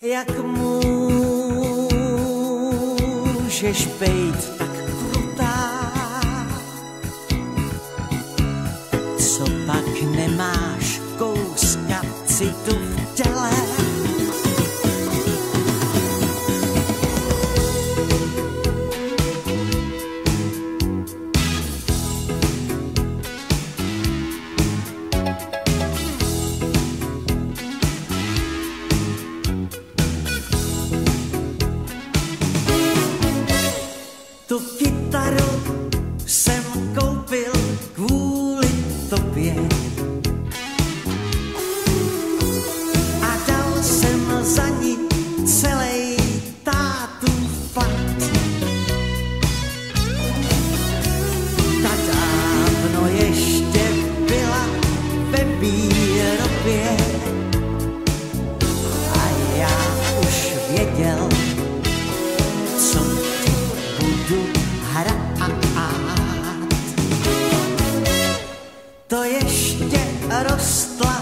Jak můžeš být tak krutá? Co pak nemáš kouska citu v těle? Tu kytaru jsem koupil kvůli tobě a dal jsem za ní celý tátův plat. Ta dávno ještě byla ve výrobě a já už věděl, co budu hrát. To ještě rostla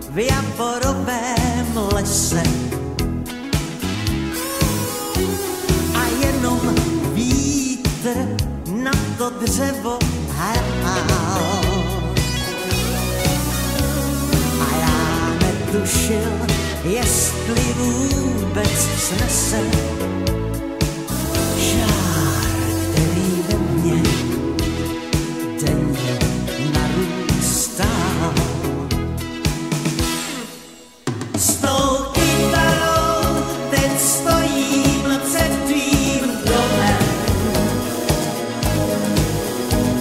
v javorovém lese a jenom vítr na to dřevo hrál. A já netušil, jestli vůbec snese žár, který ve mně denně narůstal. S tou kytarou teď stojím před tvým domem.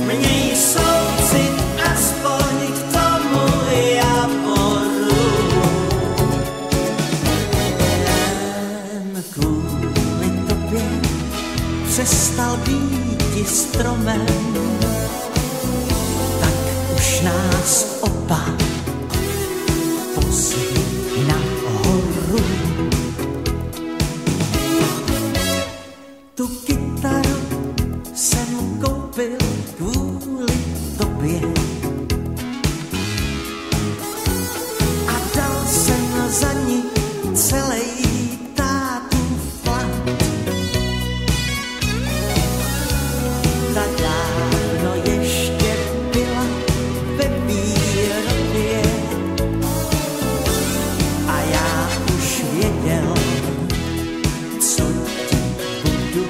Měj soucit aspoň k tomu javoru. Jen kvůli tobě přestal býti stromem, tak už nás oba pozvi nahoru. Tu kytaru jsem koupil kvůli tobě a dal jsem za ní celý tátův plat. Ta dávno ještě byla ve výrobě a já už věděl, co ti budu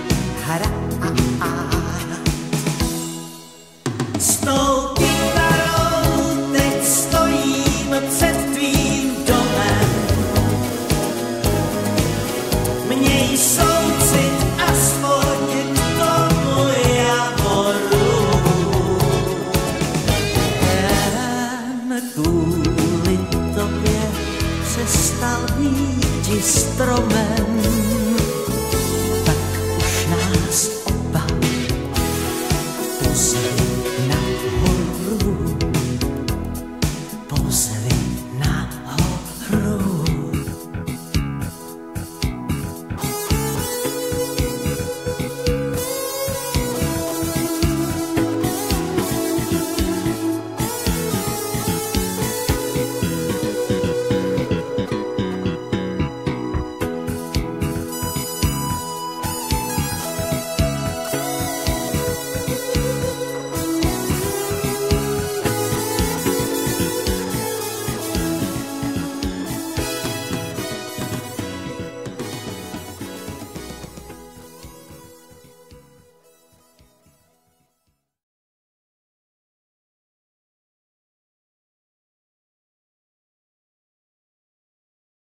hrát. S tou kytarou teď stojím před tvým domem. Měj soucit aspoň k tomu javoru. Jen kvůli tobě přestal býti stromem, tak už nás